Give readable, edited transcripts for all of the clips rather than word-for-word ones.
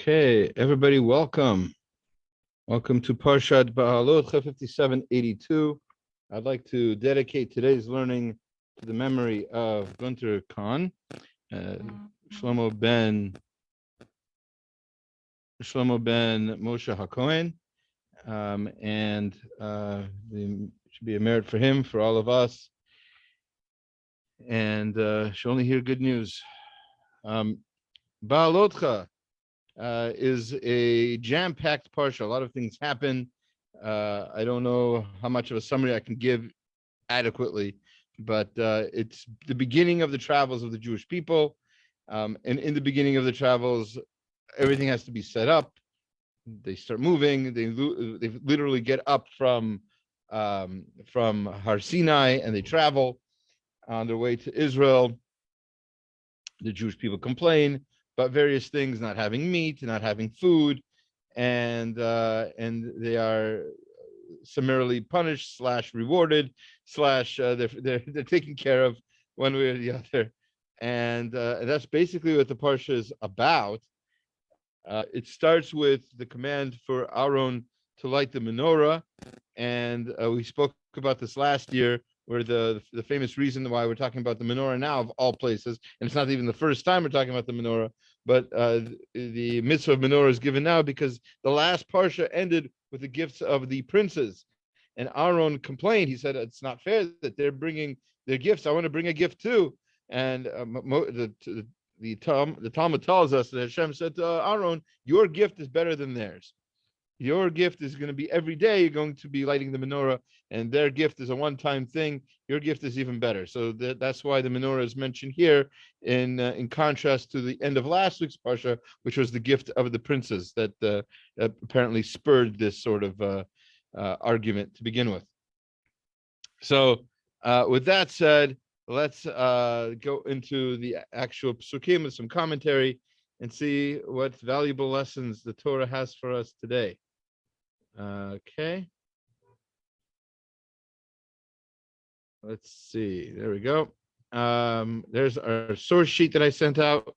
Okay, everybody, welcome. Welcome to Parshat Beha'alot'cha 5782. I'd like to dedicate today's learning to the memory of Gunter Khan, Shlomo ben Moshe HaKohen, and it should be a merit for him, for all of us, and should only hear good news. Beha'alot'cha is a jam-packed parsha. A lot of things happen. I don't know how much of a summary I can give adequately, but it's the beginning of the travels of the Jewish people. And in the beginning of the travels, everything has to be set up. They start moving. They literally get up from Har Sinai, and they travel on their way to Israel. The Jewish people complain about various things, not having meat, not having food, and they are summarily punished / rewarded / they're taken care of one way or the other, and that's basically what the parsha is about. It starts with the command for Aaron to light the menorah, and we spoke about this last year, where the famous reason why we're talking about the menorah now, of all places, and it's not even the first time we're talking about the menorah, but the mitzvah of menorah is given now because the last parsha ended with the gifts of the princes, and Aaron complained. He said, it's not fair that they're bringing their gifts. I want to bring a gift too. And the Talmud tells us that Hashem said to Aaron, your gift is better than theirs. Your gift is going to be every day you're going to be lighting the menorah, and their gift is a one-time thing. Your gift is even better. So that's why the menorah is mentioned here in contrast to the end of last week's parsha, which was the gift of the princes that apparently spurred this sort of argument to begin with. So with that said, let's go into the actual psukim with some commentary and see what valuable lessons the Torah has for us today. Okay. Let's see. There we go. There's our source sheet that I sent out.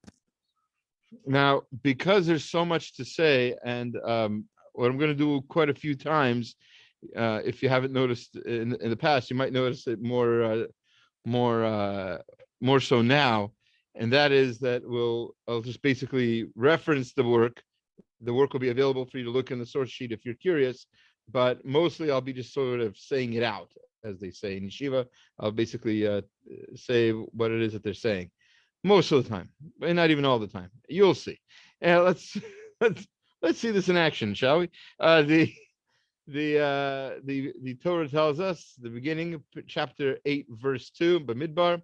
Now, because there's so much to say, and what I'm going to do quite a few times, if you haven't noticed in the past, you might notice it more so now, and that is that I'll just basically reference the work. The work will be available for you to look in the source sheet if you're curious, but mostly I'll be just sort of saying it out, as they say in yeshiva. I'll basically say what it is that they're saying most of the time, but not even all the time. You'll see. And let's see this in action, shall we? The Torah tells us, the beginning, chapter 8, verse 2, Bamidbar,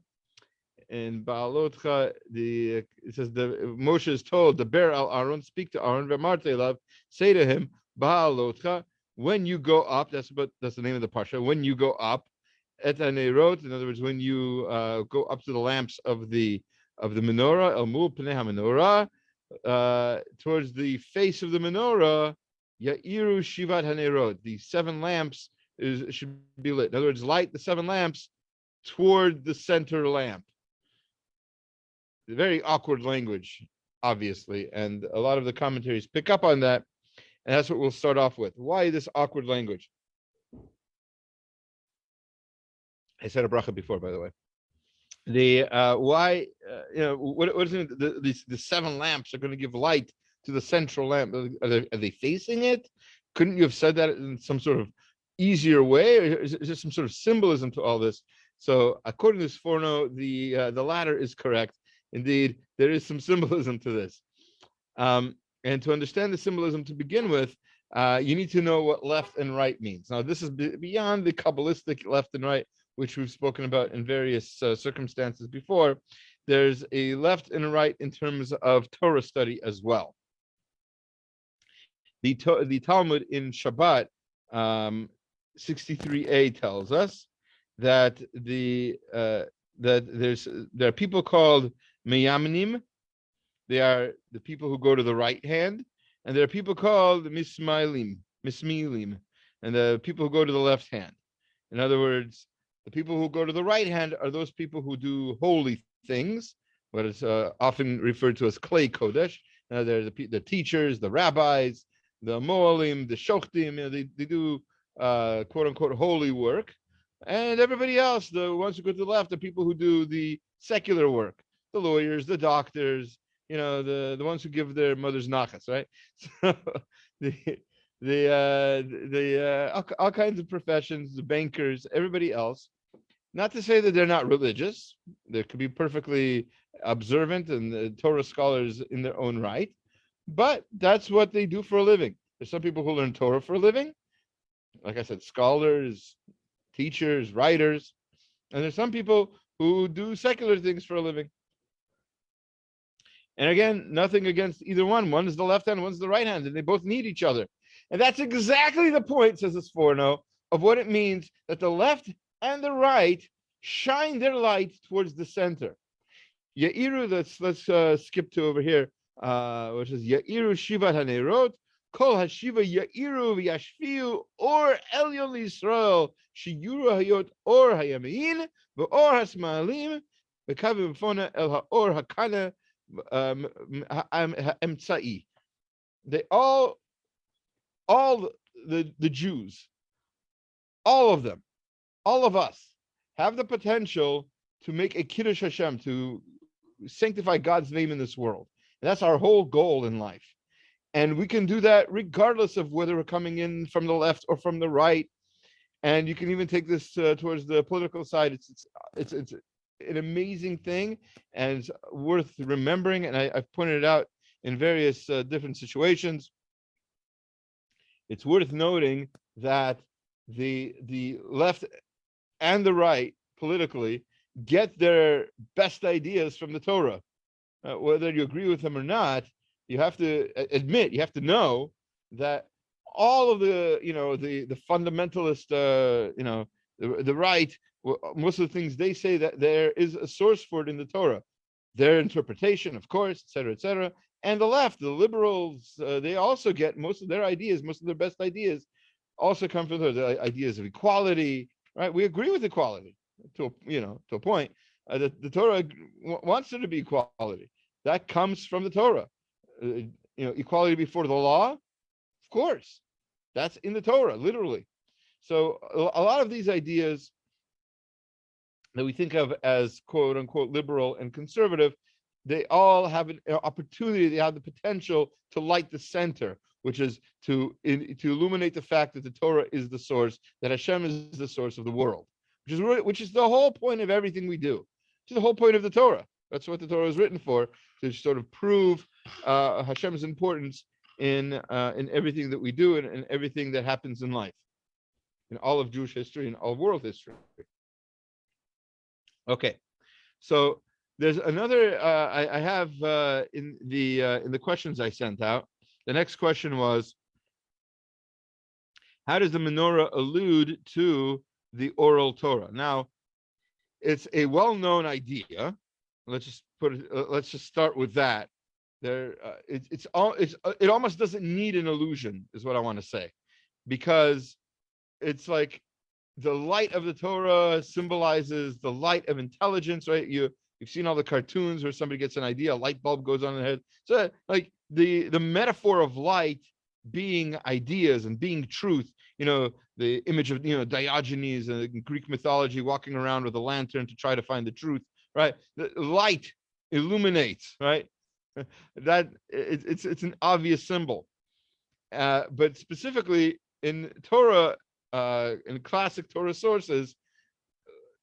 in Beha'alot'cha, it says, Moshe is told, the Ber al Aaron, speak to Aaron, V'amarte love, say to him, Beha'alot'cha, when you go up, that's the name of the parsha, when you go up, et hanerot, in other words, when you go up to the lamps of the menorah, el mul pnei ha-menorah, towards the face of the menorah, ya'iru shivat hanerot, the 7 lamps should be lit. In other words, light the 7 lamps toward the center lamp. Very awkward language, obviously, and a lot of the commentaries pick up on that, and that's what we'll start off with. Why this awkward language? I said a bracha before, by the way. The why, what is it? The 7 lamps are going to give light to the central lamp. Are they facing it? Couldn't you have said that in some sort of easier way? Or is there some sort of symbolism to all this? So, according to Sforno, the latter is correct. Indeed, there is some symbolism to this. And to understand the symbolism to begin with, you need to know what left and right means. Now, this is beyond the Kabbalistic left and right, which we've spoken about in various circumstances before. There's a left and a right in terms of Torah study as well. The Talmud in Shabbat 63a tells us that there are people called Meyamnim. They are the people who go to the right hand, and there are people called Mismilim, and the people who go to the left hand. In other words, the people who go to the right hand are those people who do holy things, what is often referred to as Klei Kodesh, They're the teachers, the rabbis, the moalim, the shochtim. They do quote unquote holy work, and everybody else, the ones who go to the left, are people who do the secular work, the lawyers, the doctors, the ones who give their mothers nachas, right? So all kinds of professions, the bankers, everybody else. Not to say that they're not religious. They could be perfectly observant and Torah scholars in their own right, but that's what they do for a living. There's some people who learn Torah for a living, like I said, scholars, teachers, writers, and there's some people who do secular things for a living. And again, nothing against either one. One is the left hand, one's the right hand, and they both need each other. And that's exactly the point, says this Forno, of what it means that the left and the right shine their light towards the center. Ya'iru, let's skip to over here, which is Ya'iru Shivat HaNeirot, Kol HaShiva Ya'iru V'Yashfiu Or Elyon L'Yisrael Shiyuru Hayot Or Hayamein V'Or HaSma'alim V'Kavim Fona El HaOr HaKana Ha'emtzai. They all the Jews, all of them, all of us, have the potential to make a Kiddush Hashem, to sanctify God's name in this world. And that's our whole goal in life. And we can do that regardless of whether we're coming in from the left or from the right. And you can even take this towards the political side. It's an amazing thing, and it's worth remembering. And I've pointed it out in various different situations. It's worth noting that the left and the right politically get their best ideas from the Torah. Whether you agree with them or not, you have to admit, you have to know that all of the fundamentalist, the right, most of the things they say, that there is a source for it in the Torah, their interpretation, of course, et cetera. And the left, the liberals, they also get most of their ideas, most of their best ideas also come from the ideas of equality, right? We agree with equality to a point. The Torah wants there to be equality. That comes from the Torah. Equality before the law, of course, that's in the Torah, literally. So a lot of these ideas that we think of as quote unquote liberal and conservative, they all have an opportunity, they have the potential to light the center, which is to illuminate the fact that the Torah is the source, that Hashem is the source of the world, which is the whole point of everything we do. Which is the whole point of the Torah. That's what the Torah is written for, to sort of prove Hashem's importance in everything that we do and everything that happens in life, in all of Jewish history and all of world history. Okay, so there's another I have in the questions I sent out. The next question was, how does the Menora allude to the Oral Torah? Now, it's a well-known idea. Let's just start with that. It almost doesn't need an allusion, is what I want to say, because it's like the light of the Torah symbolizes the light of intelligence, right? You've seen all the cartoons where somebody gets an idea, a light bulb goes on in their head. So like the metaphor of light being ideas and being truth, the image of Diogenes in Greek mythology walking around with a lantern to try to find the truth, right? The light illuminates, right? That it's an obvious symbol. But specifically in Torah, in classic Torah sources,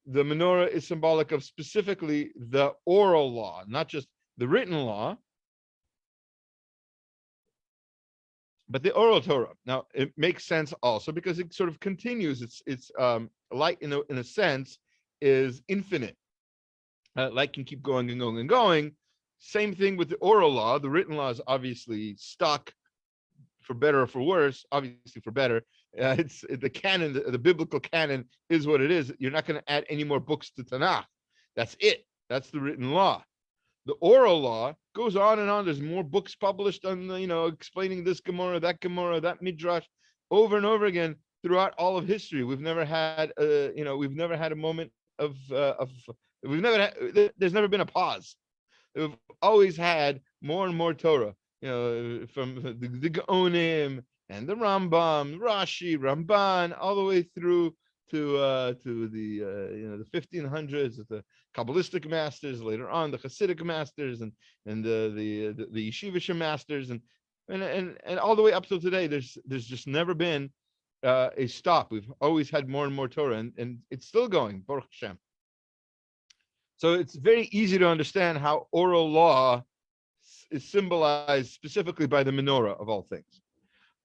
the menorah is symbolic of specifically the oral law, not just the written law, but the oral Torah. Now, it makes sense also because it sort of continues. It's light in a sense is infinite. Light can keep going and going and going. Same thing with the oral law. The written law is obviously stuck, for better or for worse. Obviously for better. It's the canon, the biblical canon is what it is. You're not going to add any more books to Tanakh. That's it. That's the written law. The oral law goes on and on. There's more books published on, explaining this Gemara, that Midrash, over and over again throughout all of history. We've never had, a moment of there's never been a pause. We've always had more and more Torah. from the Gaonim and the Rambam, Rashi, Ramban, all the way through to the 1500s with the Kabbalistic masters, later on the Hasidic masters, and the Yeshivish masters, and all the way up till today. There's just never been a stop. We've always had more and more Torah, and it's still going, Baruch Hashem. So it's very easy to understand how oral law is symbolized specifically by the menorah of all things.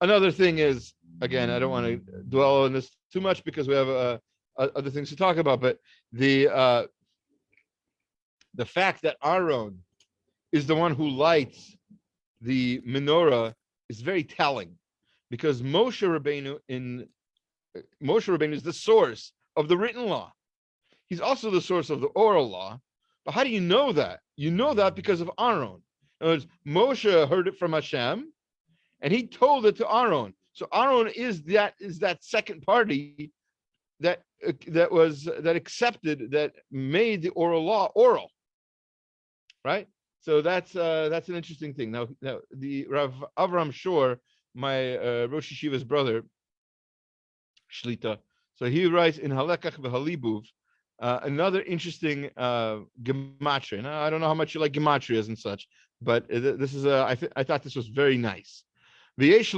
Another thing is, again, I don't want to dwell on this too much because we have other things to talk about, but the fact that Aaron is the one who lights the menorah is very telling, because Moshe Rabbeinu is the source of the written law. He's also the source of the oral law. But how do you know that? You know that because of Aaron. In other words, Moshe heard it from Hashem, and he told it to Aaron. So Aaron is that second party that accepted, that made the oral law oral, right? So that's an interesting thing. Now the Rav Avram Shor, my Rosh Yeshiva's brother, Shlita. So he writes in Halekach v'Halibuv another interesting gematria. Now, I don't know how much you like gematrias and such, but this is I thought this was very nice. So this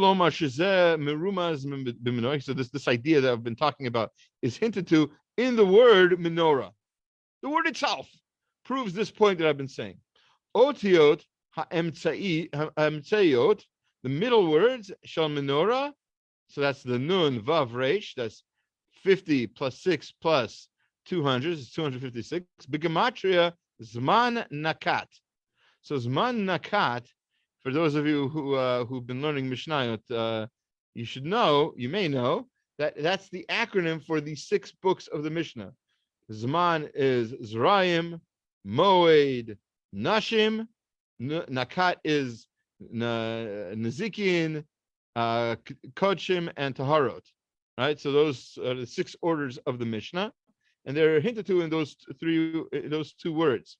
idea that I've been talking about is hinted to in the word menorah. The word itself proves this point that I've been saying. Otiot ha'emtzayot, the middle words, shal menorah. So that's the nun, vav, resh. That's 50 plus 6 plus 200 is 256. Begematria, zman nakat. So zman nakat, for those of you who've been learning Mishnayot, you may know that that's the acronym for the 6 books of the Mishnah. Zman is Zrayim, Moed, Nashim. Nakat is Nezikin, Kodshim, and Taharot. Right? So those are the 6 orders of the Mishnah, and they're hinted to in those 2 words,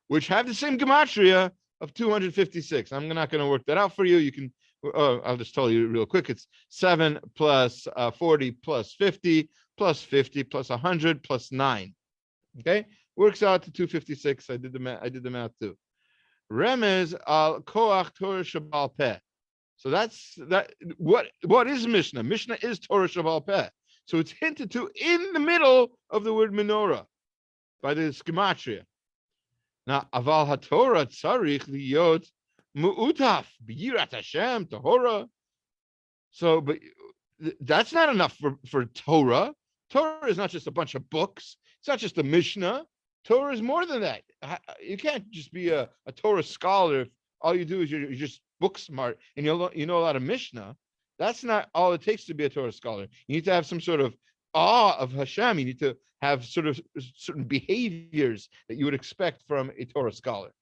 which have the same gematria of 256. I'm not going to work that out for you. You can. I'll just tell you real quick. It's 7 plus 40 plus 50 plus 50 plus 100 plus 9. Okay, works out to 256. I did the math too. Remez al koach Torah shabal peh. So that's that. What is Mishnah? Mishnah is Torah shabal peh. So it's hinted to in the middle of the word menorah by the gematria. Now, aval haTorah tzarich liyot mu'utaf b'yirat Hashem tahora. So, but that's not enough for Torah. Torah is not just a bunch of books. It's not just a Mishnah. Torah is more than that. You can't just be a Torah scholar if all you do is you're just book smart and you know a lot of Mishnah. That's not all it takes to be a Torah scholar. You need to have some sort of awe of Hashem. You need to have sort of certain behaviors that you would expect from a Torah scholar.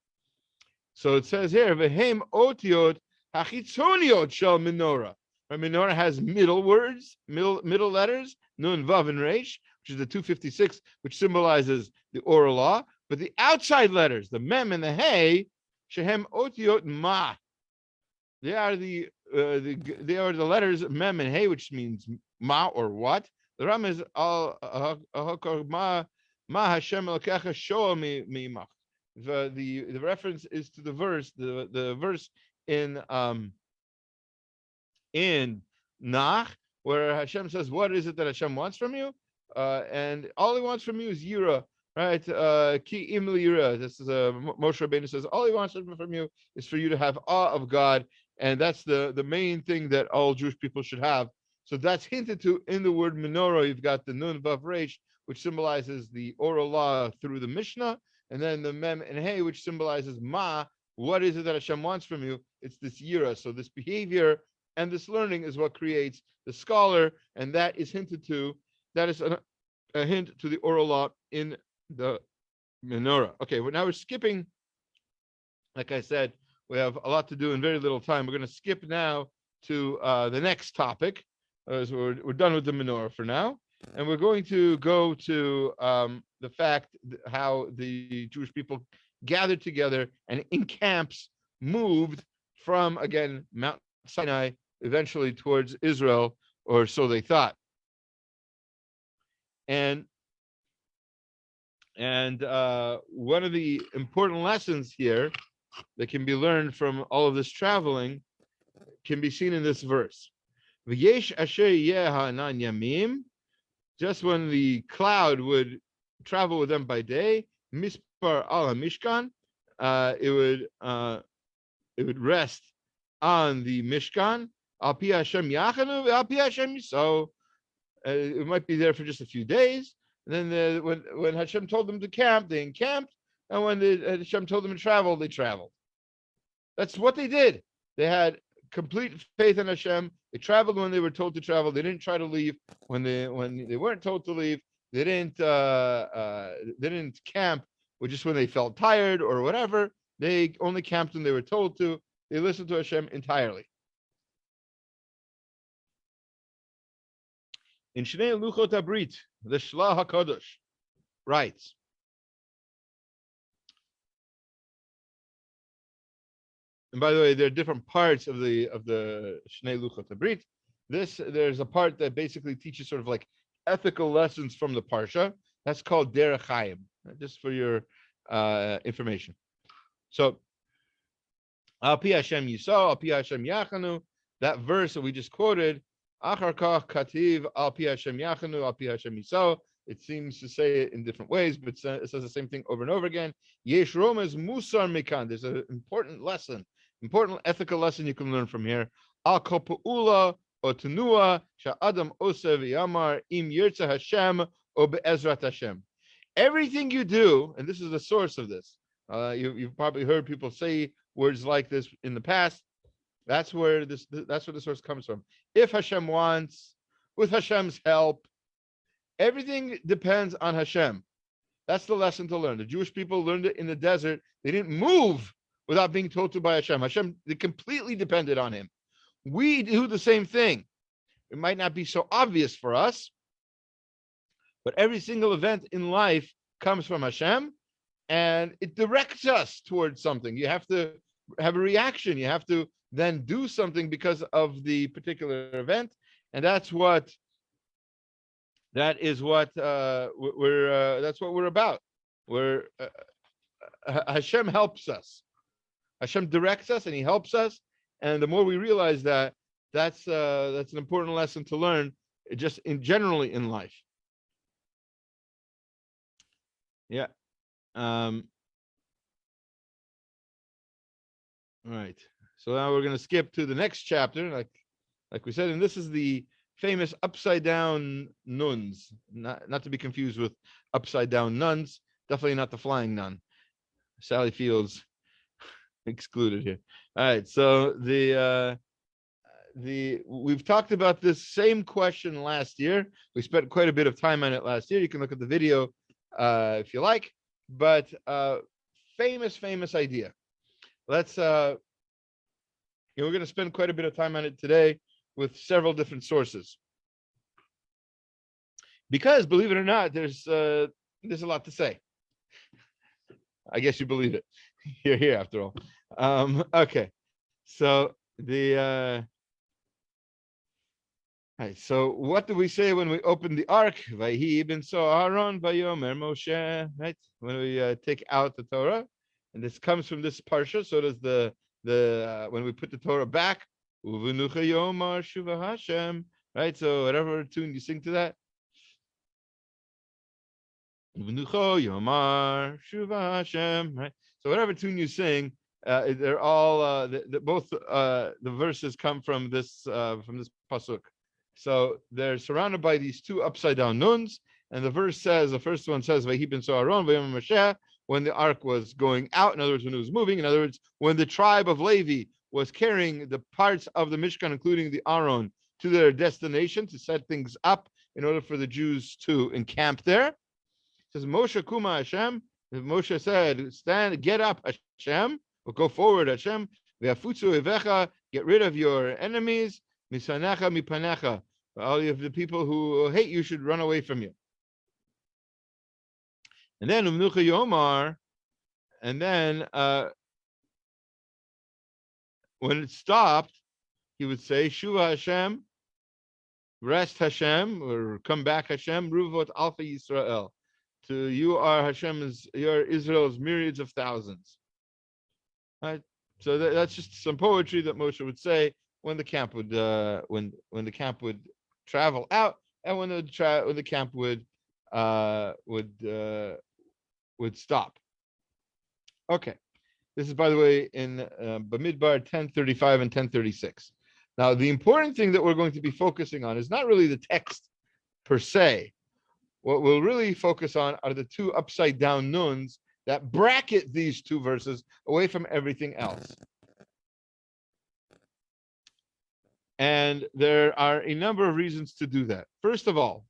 So it says here, "Vehem otiot hachitzoniot shel menorah." Menorah has middle words, middle letters, nun, vav, and resh, which is the 256, which symbolizes the oral law. But the outside letters, the mem and the hey, shehem otiot ma. They are the letters mem and hey, which means ma or what. The Ram is al ma Hashem elokecha shoa mimach. The reference is to the verse, the verse in Nach, where Hashem says, "What is it that Hashem wants from you?" And all He wants from you is yira, right? Ki im yira. This is Moshe Rabbeinu says, all He wants from you is for you to have awe of God, and that's the main thing that all Jewish people should have. So that's hinted to in the word menorah. You've got the nun vav resh, which symbolizes the oral law through the Mishnah, and then the mem and hey, which symbolizes ma. What is it that Hashem wants from you? It's this yira. So this behavior and this learning is what creates the scholar, and that is hinted to. That is a hint to the oral law in the menorah. Okay, well, now we're skipping. Like I said, we have a lot to do in very little time. We're going to skip now to the next topic. So we're done with the menorah for now, and we're going to go to the fact how the Jewish people gathered together and in camps moved from, again, Mount Sinai, eventually towards Israel, or so they thought. And one of the important lessons here that can be learned from all of this traveling can be seen in this verse. V'yesh asher yeh ha'anan yamim, just when the cloud would travel with them by day, mispar al mishkan, it would rest on the Mishkan. Al pi Hashem yachanu, al pi Hashem yiso. It might be there for just a few days. And then when Hashem told them to camp, they encamped. And when Hashem told them to travel, they traveled. That's what they did. They had complete faith in Hashem. They traveled when they were told to travel. They didn't try to leave when they weren't told to leave. They didn't camp just when they felt tired or whatever. They only camped when they were told to. They listened to Hashem entirely. In Shnei Luchot Abrit, the Shlah HaKadosh writes, and by the way, there are different parts of the Shnei Luchot Abrit. There's a part that basically teaches sort of like ethical lessons from the Parsha. That's called Derech Chaim, just for your information. So, Al pi Hashem Yisrael, Al pi Hashem Yachanu, that verse that we just quoted, Achar kach kativ al pi Hashem Yachanu, Al pi Hashem Yisrael. It seems to say it in different ways, but it says the same thing over and over again. Yesh Romez Musar Mikan. There's an important lesson, important ethical lesson you can learn from here. Al kol pa'ula o tenua sha'adam osev yamar im yirtzeh Hashem o be'ezrat Hashem. Everything you do, and this is the source of this. You've probably heard people say words like this in the past. That's where the source comes from. If Hashem wants, with Hashem's help, everything depends on Hashem. That's the lesson to learn. The Jewish people learned it in the desert. They didn't move without being told to by Hashem. Hashem, they completely depended on him. We do the same thing. It might not be so obvious for us, but every single event in life comes from Hashem, and it directs us towards something. You have to have a reaction. You have to then do something because of the particular event, and that's what we're about. Hashem helps us. Hashem directs us, and He helps us. And the more we realize that, that's an important lesson to learn, just generally in life. Yeah. All right. So now we're going to skip to the next chapter, like we said, and this is the famous upside down nunns, not to be confused with upside down nuns. Definitely not the flying nun. Sally Fields excluded here. All right. So we've talked about this same question last year. We spent quite a bit of time on it last year. You can look at the video if you like. But famous idea. We're going to spend quite a bit of time on it today with several different sources. Because, believe it or not, there's a lot to say. I guess you believe it. You're here after all. Okay. So right, so what do we say when we open the ark? Vayhi ben so Aaron vayomer Moshe. Right, when we take out the Torah, and this comes from this parsha. So does the when we put the Torah back. Uvenucha yomar shuva Hashem. Right, so whatever tune you sing to that. Uvenucha yomar shuva Hashem. Right, so whatever tune you sing, they're all both the verses come from this pasuk. So they're surrounded by these two upside down nunns, and the first one says, "Vayhi ben so Aaron vayomer Moshe," when the ark was going out. In other words, when it was moving. In other words, when the tribe of Levi was carrying the parts of the Mishkan, including the Aaron, to their destination to set things up in order for the Jews to encamp there. It says, "Moshe kuma Hashem." Moshe said, "Stand, get up, Hashem, or go forward, Hashem. Ve'afutzu evecha, get rid of your enemies. Misanecha mipanecha. All of the people who hate you should run away from you." And then Umnucha Yomar, and then when it stopped, he would say, Shuva Hashem, rest Hashem, or come back Hashem, Ruvot Alpha Yisrael. To you are Hashem's, you are Israel's myriads of thousands. Right? So that's just some poetry that Moshe would say when the camp would when the camp would travel out, and when the camp would stop. Okay, this is, by the way, in Bamidbar 10:35 and 10:36. Now, the important thing that we're going to be focusing on is not really the text per se. What we'll really focus on are the two upside down nunns that bracket these two verses away from everything else. And there are a number of reasons to do that. First of all,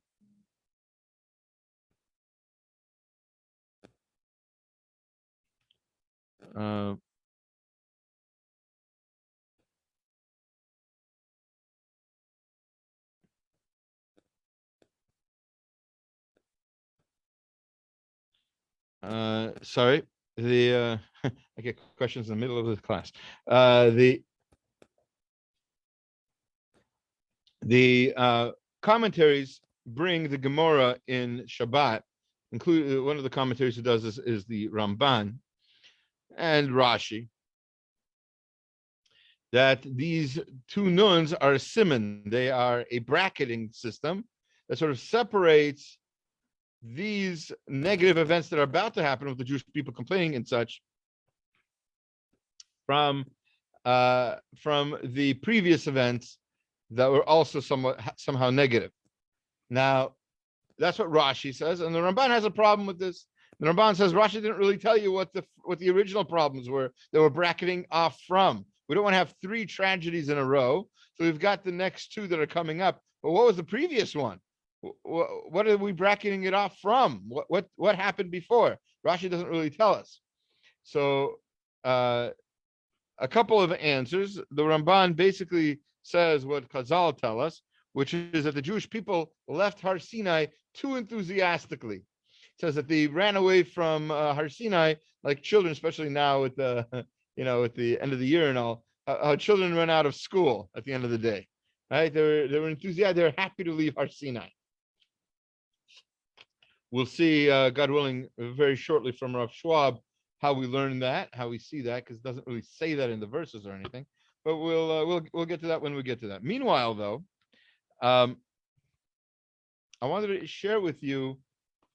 sorry, I get questions in the middle of the class. The commentaries bring the Gemara in Shabbat, include one of the commentaries who does this is the Ramban and Rashi, that these two nunns are a siman. They are a bracketing system that sort of separates these negative events that are about to happen with the Jewish people complaining and such from the previous events that were also somehow negative. Now, that's what Rashi says, and the Ramban has a problem with this. The Ramban says Rashi didn't really tell you what the original problems were that were bracketing off from. We don't want to have three tragedies in a row, so we've got the next two that are coming up. But what was the previous one? What are we bracketing it off from? What happened before? Rashi doesn't really tell us. So a couple of answers. The Ramban basically says what Chazal tell us, which is that the Jewish people left Har Sinai too enthusiastically. It says that they ran away from Har Sinai like children, especially now with the at the end of the year and all. How children run out of school at the end of the day, right? They were enthusiastic. They were happy to leave Har Sinai. We'll see, God willing, very shortly from Rav Schwab how we learn that, how we see that, because it doesn't really say that in the verses or anything. But we'll get to that when we get to that. Meanwhile, though, I wanted to share with you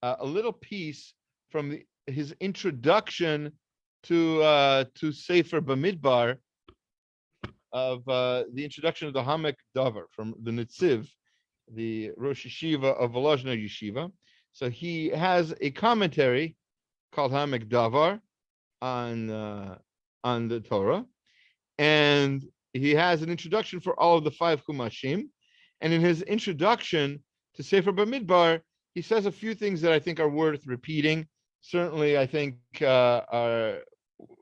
a little piece from his introduction to Sefer Bamidbar, of the introduction of the Hamek Davar from the Nitziv, the Rosh Yeshiva of Volozhner Yeshiva. So he has a commentary called Hamek Davar on the Torah, and he has an introduction for all of the 5 Chumashim. And in his introduction to Sefer Bamidbar, he says a few things that I think are worth repeating. Certainly, I think are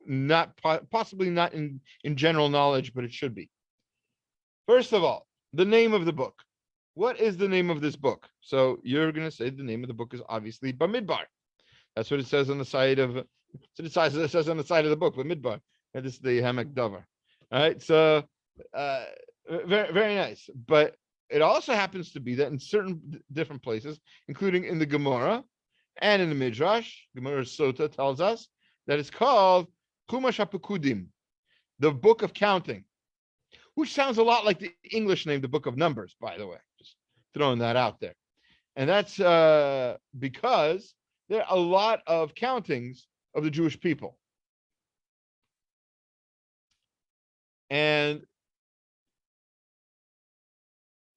not possibly not in general knowledge, but it should be. First of all, the name of the book. What is the name of this book? So you're going to say the name of the book is obviously Bamidbar. That's what it says on the side of. So it says on the side of the book, Bamidbar. And this is the Hamek Davar. All right. So very, very nice. But it also happens to be that in certain different places, including in the Gemara and in the Midrash, Gemara Sota tells us that it's called Chumash HaPekudim, the Book of Counting, which sounds a lot like the English name, the Book of Numbers, by the way. Just throwing that out there. And that's because there are a lot of countings of the Jewish people. And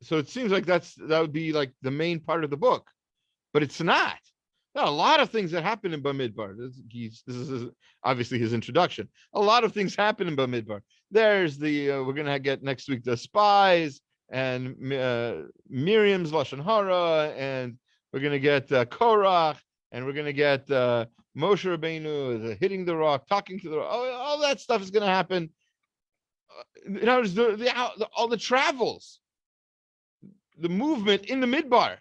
so it seems like that would be like the main part of the book, but it's not. There are a lot of things that happen in Bamidbar. This is obviously his introduction. A lot of things happen in Bamidbar. There's we're going to get next week the spies and Miriam's Lashon Hara, and we're going to get Korach, and we're going to get Moshe Rabbeinu hitting the rock, talking to the rock. All that stuff is going to happen. In other words, all the travels, the movement in the Midbar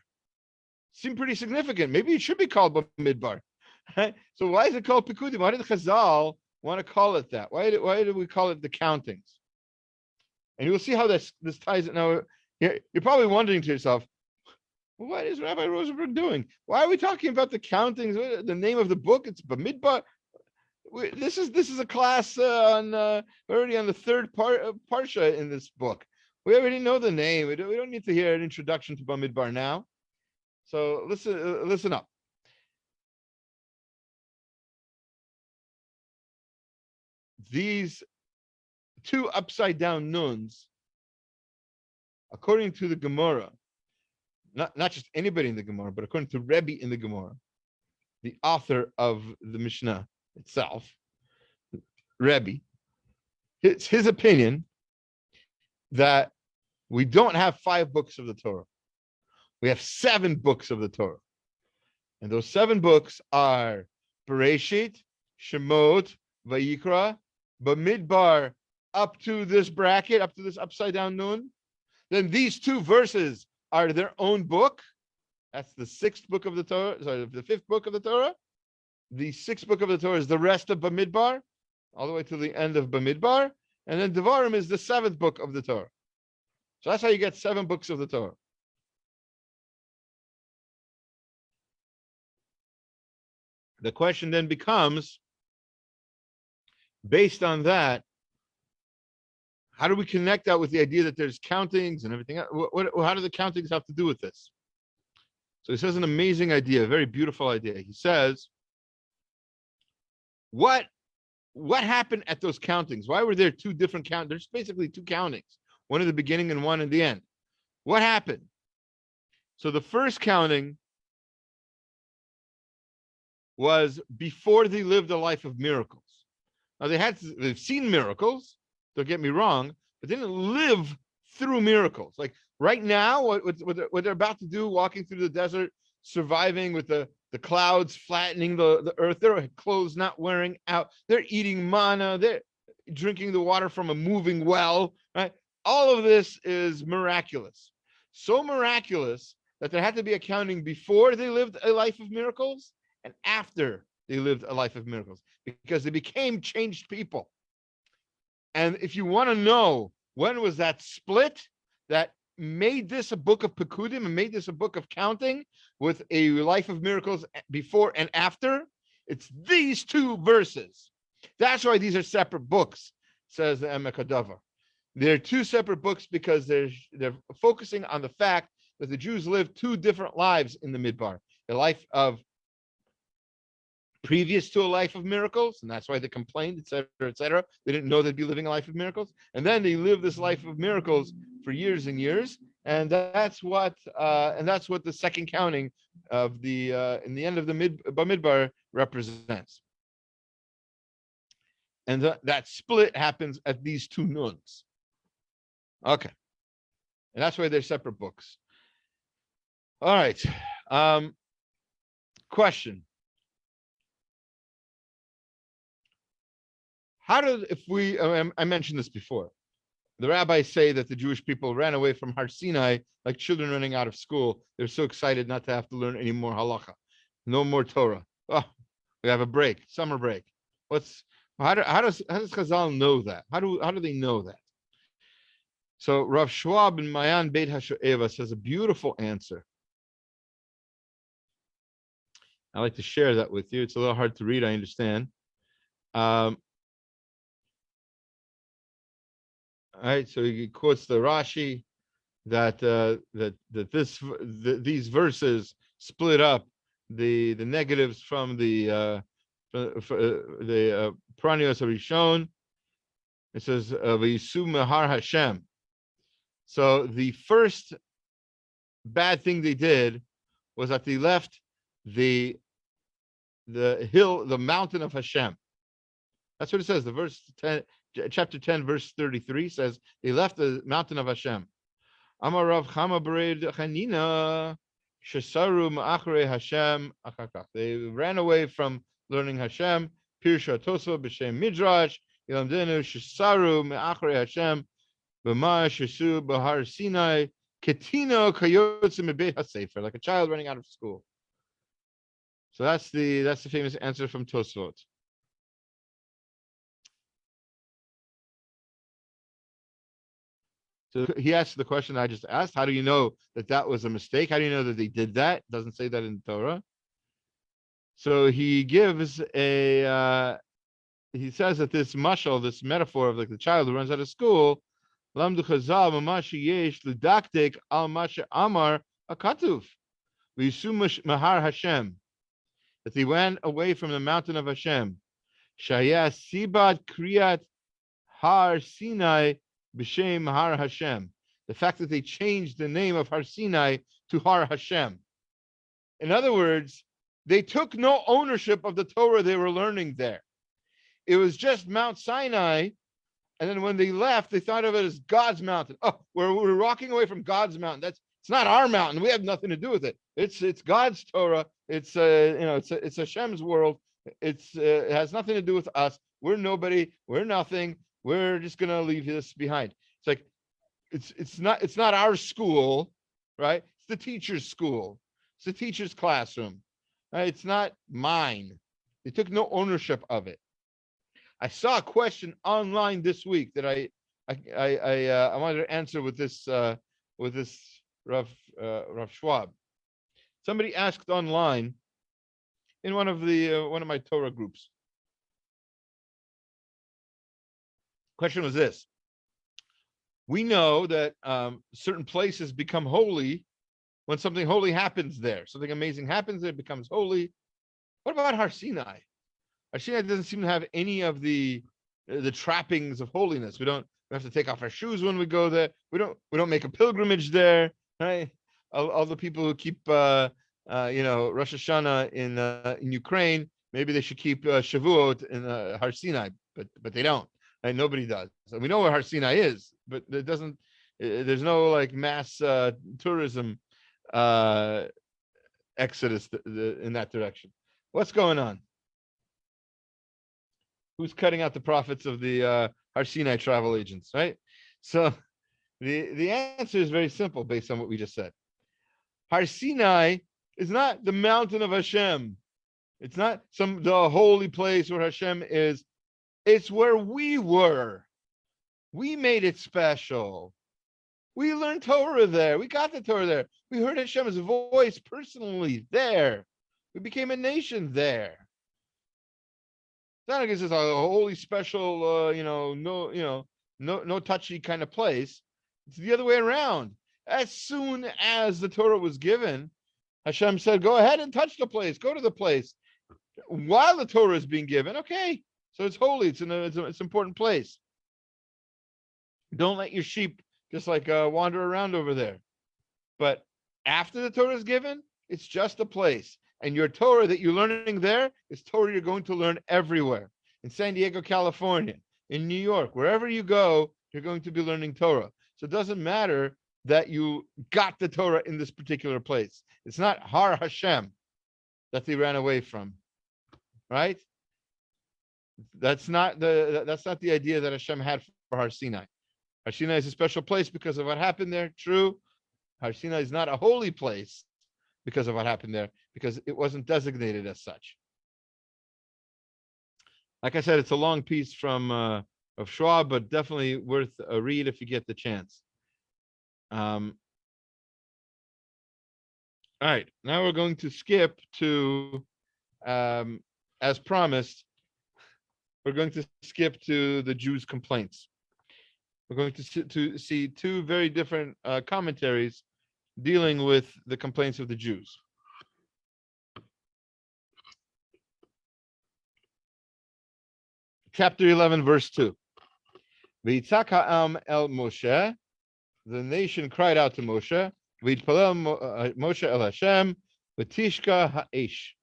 seem pretty significant. Maybe it should be called Midbar. Right? So why is it called Pekudim? Why did Chazal want to call it that? Why did we call it the countings? And you'll see how this ties it. Now, you're probably wondering to yourself, what is Rabbi Rosenberg doing? Why are we talking about the countings? The name of the book? It's Bamidbar. This is a class on already on the third parsha in this book. We already know the name. We don't need to hear an introduction to Bamidbar now. So listen up. These two upside down nunns, according to the Gemara, not just anybody in the Gemara, but according to Rebbe in the Gemara, the author of the Mishnah itself, Rebbe, it's his opinion that we don't have 5 books of the Torah. We have 7 books of the Torah. And those 7 books are Bereshit, Shemot, Vayikra, Bamidbar, up to this bracket, up to this upside down nun. Then these 2 verses are their own book. That's the 6th book of the Torah, sorry, the 5th book of the Torah. The 6th book of the Torah is the rest of Bamidbar, all the way to the end of Bamidbar. And then Devarim is the 7th book of the Torah. So that's how you get 7 books of the Torah. The question then becomes, based on that, how do we connect that with the idea that there's countings and everything else? How do the countings have to do with this? So he says an amazing idea, a very beautiful idea. He says, what happened at those countings? Why were there 2 different countings? There's basically 2 countings, one at the beginning and one at the end. What happened? So the first counting was before they lived a life of miracles. Now they've seen miracles, don't get me wrong, but they didn't live through miracles. Like right now, what they're about to do, walking through the desert, surviving with the clouds flattening the earth, their clothes not wearing out, they're eating manna, they're drinking the water from a moving well, right? All of this is miraculous. So miraculous that there had to be a counting before they lived a life of miracles and after they lived a life of miracles, because they became changed people. And if you want to know when was that split that made this a book of Pekudim and made this a book of counting with a life of miracles before and after, it's these 2 verses. That's why these are separate books, says the Emek HaDavar. They're 2 separate books because they're focusing on the fact that the Jews lived 2 different lives in the Midbar. A life of previous to a life of miracles, and that's why they complained, etc., etc. They didn't know they'd be living a life of miracles, and then they lived this life of miracles for years and years, and that's what the second counting of the in the end of the Bamidbar represents. And that split happens at these 2 nunns. Okay, and that's why they're separate books. All right. Question. How did, if we, I mentioned this before, the rabbis say that the Jewish people ran away from Har Sinai like children running out of school. They're so excited not to have to learn any more halacha, no more Torah. Oh, we have a break, summer break. How does Chazal know that? How do they know that? So Rav Schwab in Mayan Beit HaShoeva says a beautiful answer. I like to share that with you. It's a little hard to read, I understand. All right, so he quotes the Rashi that these verses split up the negatives from the Pranios Rishon. It says V'yisu Mehar Hashem. So the first bad thing they did was that they left the hill, the mountain of Hashem. That's what it says. The verse 10. Chapter 10, verse 33 says, they left the mountain of Hashem. Amar Rav Chama Bered Chanina, Shesaru Ma'achrei Hashem Achakach. They ran away from learning Hashem. Pirsha Toso B'Shem Midrash, Yilamdenu Shesaru Ma'achrei Hashem, B'ma Shesu B'Har Sinai, Ketino Kayotze Mebeit HaSefer, like a child running out of school. So that's the famous answer from Tosfot. So he asked the question I just asked. How do you know that that was a mistake? How do you know that they did that? It doesn't say that in the Torah. So he gives he says that this mashal, this metaphor of like the child who runs out of school, lamdu chazal mamashi yesh ludaktik al masha amar akatuf v'yisumash mahar Hashem, that they went away from the mountain of Hashem. Shaya sibat kriyat har Sinai b'shem har Hashem. The fact that they changed the name of Har Sinai to Har Hashem. In other words, they took no ownership of the Torah they were learning there. It was just Mount Sinai, and then when they left, they thought of it as God's mountain. Oh, we're walking away from God's mountain. It's not our mountain. We have nothing to do with it. It's God's Torah. It's it's Hashem's world. It has nothing to do with us. We're nobody. We're nothing. We're just gonna leave this behind. It's like it's not our school, right? It's the teacher's school. It's the teacher's classroom. Right? It's not mine. They took no ownership of it. I saw a question online this week that I wanted to answer with this Rav Schwab. Somebody asked online in one of my Torah groups. Question was this: we know that certain places become holy when something holy happens there. Something amazing happens there, it becomes holy. What about Har Sinai? Har Sinai doesn't seem to have any of the trappings of holiness. We have to take off our shoes when we go there. We don't make a pilgrimage there. Right? All the people who keep Rosh Hashanah in Ukraine, maybe they should keep Shavuot in Har Sinai, but they don't. Right? Nobody does. So we know where Har Sinai is, but it doesn't. There's no like mass tourism exodus in that direction. What's going on? Who's cutting out the profits of the Har Sinai travel agents, right? So the answer is very simple based on what we just said. Har Sinai is not the mountain of Hashem. It's not the holy place where Hashem is. It's where we were. We made it special. We learned Torah there. We got the Torah there. We heard Hashem's voice personally there. We became a nation there. It's not like it's just a holy special, no touchy kind of place. It's the other way around. As soon as the Torah was given, Hashem said, "Go ahead and touch the place. Go to the place." While the Torah is being given, okay, so it's holy. It's an important place. Don't let your sheep just like wander around over there. But after the Torah is given, it's just a place. And your Torah that you're learning there is Torah you're going to learn everywhere. In San Diego, California, in New York, wherever you go, you're going to be learning Torah. So it doesn't matter that you got the Torah in this particular place. It's not Har Hashem that they ran away from, right? That's not the idea that Hashem had for Har Sinai. Har Sinai is a special place because of what happened there. True. Har Sinai is not a holy place because of what happened there, because it wasn't designated as such. Like I said, it's a long piece from of Schwab, but definitely worth a read if you get the chance. All right, now we're going to skip to, as promised, we're going to skip to the Jews' complaints. We're going to see two very different commentaries dealing with the complaints of the Jews. Chapter 11, verse 2. V'yitzak ha'am el Moshe, the nation cried out to Moshe, v'yitpalel Moshe el Hashem, v'tishka ha'esh.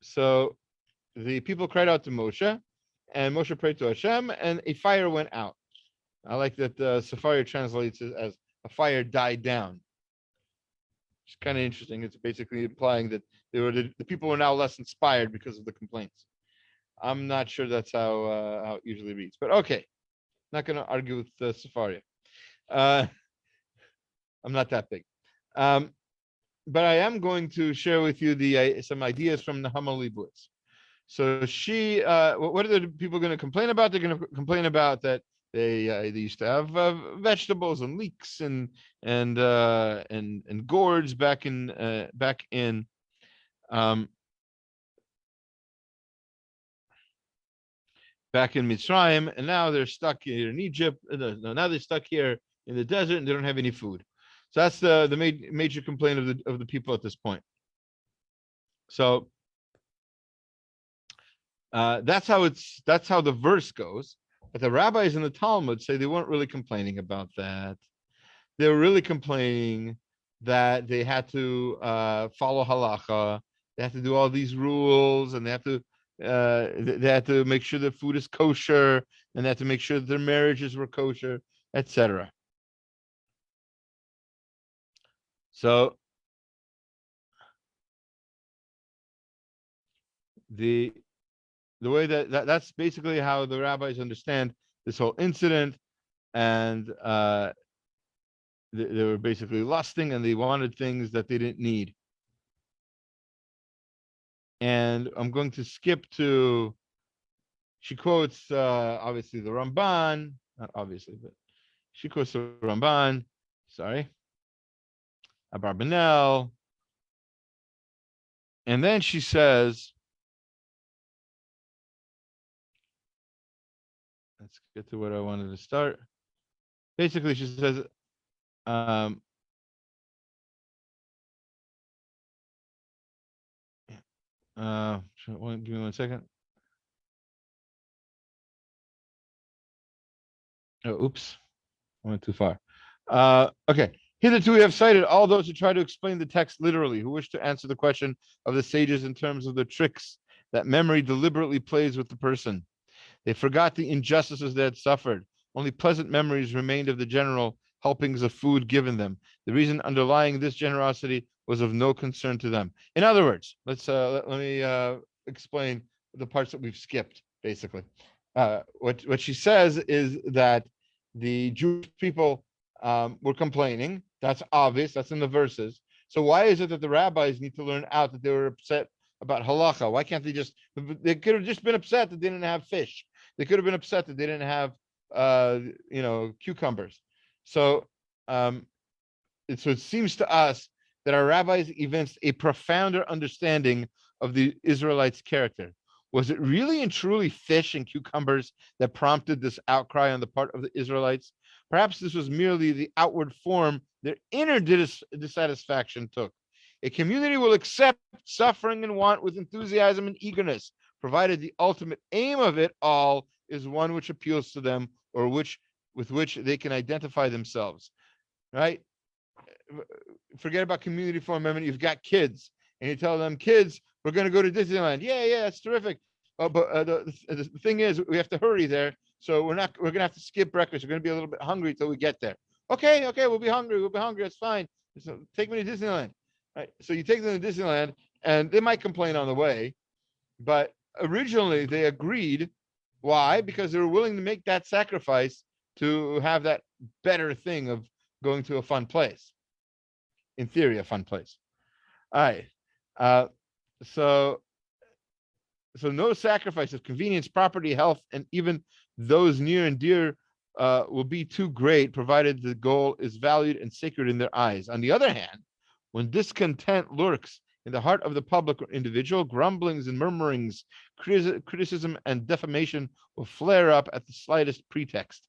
So the people cried out to Moshe, and Moshe prayed to Hashem, and a fire went out. I like that Sefaria translates it as a fire died down. It's kind of interesting. It's basically implying that the people were now less inspired because of the complaints. I'm not sure that's how it usually reads, but okay. Not going to argue with Sefaria. I'm not that big. But I am going to share with you some ideas from the Leibowitz. So what are the people going to complain about? They're going to complain about that They used to have vegetables and leeks and gourds um, back in Mitzrayim, and now they're stuck here in Egypt. No, now they're stuck here in the desert, and they don't have any food. So that's the major complaint of the people at this point. So that's how the verse goes. But the rabbis in the Talmud say they weren't really complaining about that. They were really complaining that they had to follow halacha. They have to do all these rules, and they have to make sure that food is kosher, and they have to make sure that their marriages were kosher, etc. So the way that's basically how the rabbis understand this whole incident, and they were basically lusting, and they wanted things that they didn't need. And I'm going to skip to, she quotes obviously the Ramban, not obviously, but she quotes the Ramban, Abarbanel, and then she says, let's get to what I wanted to start. Basically, she says, give me 1 second. Oh, oops, I went too far. Okay. Hitherto we have cited all those who try to explain the text literally, who wish to answer the question of the sages in terms of the tricks that memory deliberately plays with the person. They forgot the injustices they had suffered. Only pleasant memories remained of the general helpings of food given them. The reason underlying this generosity was of no concern to them. In other words, let me explain the parts that we've skipped, basically. What she says is that the Jewish people were complaining. That's obvious. That's in the verses. So why is it that the rabbis need to learn out that they were upset about halacha? Why can't they could have just been upset that they didn't have fish. They could have been upset that they didn't have cucumbers. So it seems to us that our rabbis evinced a profounder understanding of the Israelites' character. Was it really and truly fish and cucumbers that prompted this outcry on the part of the Israelites? Perhaps this was merely the outward form their inner dissatisfaction took. A community will accept suffering and want with enthusiasm and eagerness, provided the ultimate aim of it all is one which appeals to them, or with which they can identify themselves. Right? Forget about community for a moment. You've got kids, and you tell them, kids, we're going to go to Disneyland. Yeah, that's terrific. But the thing is, we have to hurry there. So we're going to have to skip breakfast. We're going to be a little bit hungry till we get there. Okay, we'll be hungry. That's fine. So take me to Disneyland. Right? So you take them to Disneyland, and they might complain on the way, but originally they agreed. Why? Because they were willing to make that sacrifice to have that better thing of going to a fun place. In theory, a fun place. All right. So no sacrifice of convenience, property, health, and even those near and dear will be too great, provided the goal is valued and sacred in their eyes. On the other hand, when discontent lurks in the heart of the public or individual, grumblings and murmurings, criticism and defamation will flare up at the slightest pretext.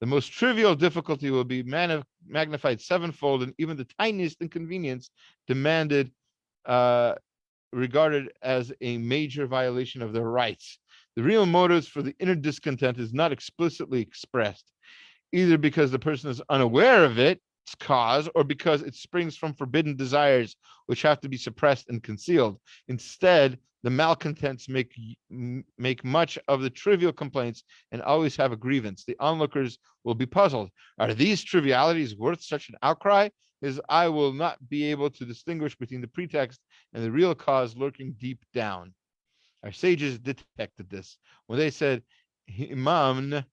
The most trivial difficulty will be magnified sevenfold, and even the tiniest inconvenience regarded as a major violation of their rights. The real motives for the inner discontent is not explicitly expressed, either because the person is unaware of its cause, or because it springs from forbidden desires which have to be suppressed and concealed. Instead, the malcontents make much of the trivial complaints and always have a grievance. The onlookers will be puzzled. Are these trivialities worth such an outcry? As I will not be able to distinguish between the pretext and the real cause lurking deep down. Our sages detected this. When they said himam,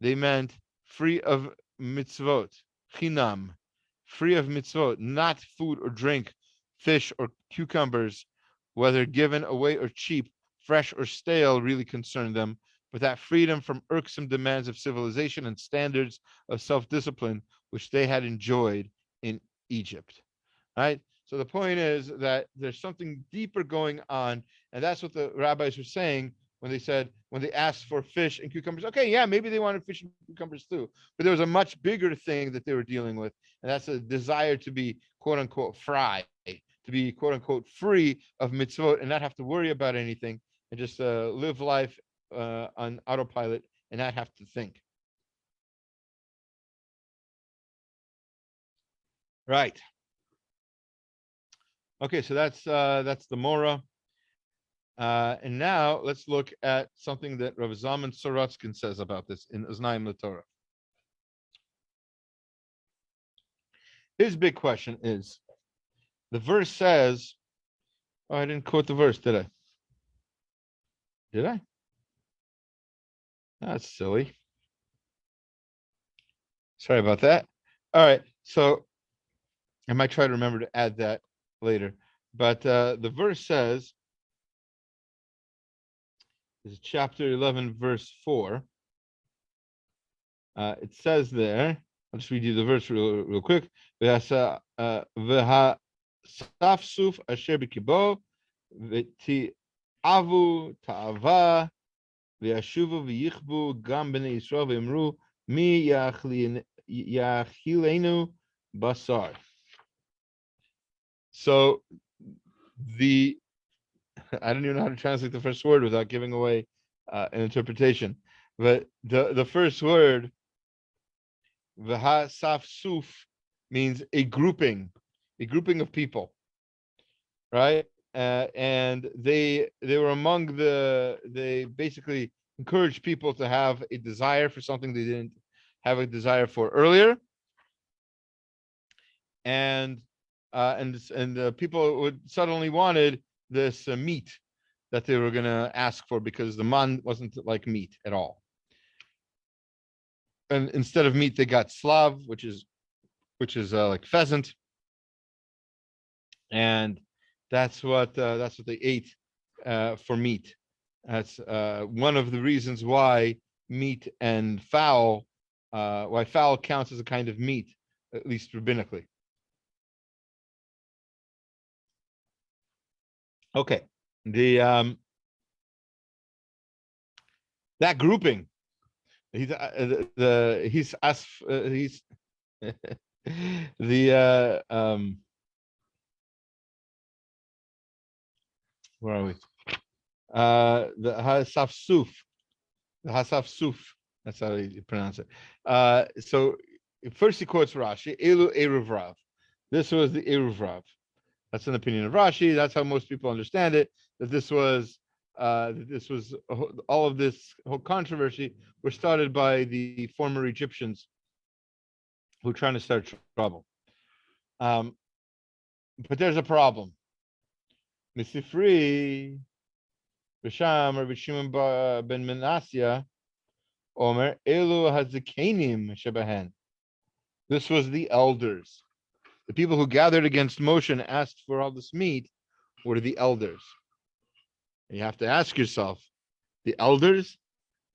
they meant free of mitzvot, chinam, free of mitzvot, not food or drink, fish or cucumbers, whether given away or cheap, fresh or stale, really concerned them, but that freedom from irksome demands of civilization and standards of self-discipline, which they had enjoyed in Egypt. Right? So the point is that there's something deeper going on, and that's what the rabbis were saying when they asked for fish and cucumbers. Okay, yeah, maybe they wanted fish and cucumbers too, but there was a much bigger thing that they were dealing with, and that's a desire to be quote unquote fry, to be quote unquote free of mitzvot and not have to worry about anything and just live life on autopilot and not have to think. Right. Okay, so that's the Mora. And now let's look at something that Rav Zalman Sorotzkin says about this in Oznaim LaTorah. His big question is, the verse says, oh, I didn't quote the verse, did I? Did I? That's silly. Sorry about that. All right, so I might try to remember to add that later. But the verse says, this is chapter 11, verse 4. It says there, I'll just read you the verse real quick. V'hasafsuf asher b'kibo v'ti'avu ta'ava v'yashuvu v'yichbu gam b'nei Yisrael v'imru mi yachilenu basar. So I don't even know how to translate the first word without giving away an interpretation. But the first word, Beha'alot'cha, means a grouping of people, right? And they were among they basically encouraged people to have a desire for something they didn't have a desire for earlier, and people would suddenly wanted this meat that they were going to ask for because the man wasn't like meat at all. And instead of meat, they got slav, which is like pheasant, and that's what they ate for meat. That's one of the reasons why meat and fowl, why fowl counts as a kind of meat, at least rabbinically. Okay, that grouping. He's the where are we? The hasafsuf, that's how you pronounce it. So first he quotes Rashi, Elu Eruv Rav. This was the Eruv Rav. That's an opinion of Rashi. That's how most people understand it. That this was all of this whole controversy was started by the former Egyptians who were trying to start trouble. But there's a problem. Misifri, Bisham, or Bishimon ben Menasya, Omer, Elu Hazikenim Shebahan. This was the elders. The people who gathered against Moshe and asked for all this meat were the elders. And you have to ask yourself, the elders,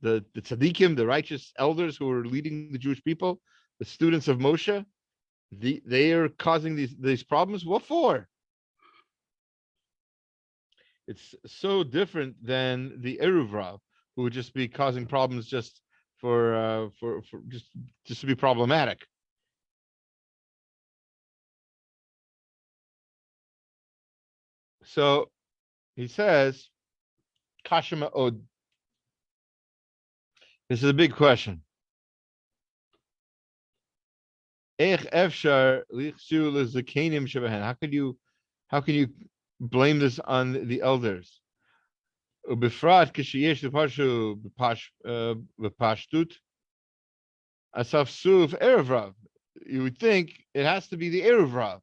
the tzaddikim, the righteous elders who were leading the Jewish people, the students of Moshe, they are causing these problems. What for? It's so different than the Eruv Rav, who would just be causing problems just for just to be problematic. So he says, Kashima Od. This is a big question. How can you blame this on the elders? Ubefrat kishiyesh leparshu b'pashtut asaf suv erev rav. You would think it has to be the erev rav.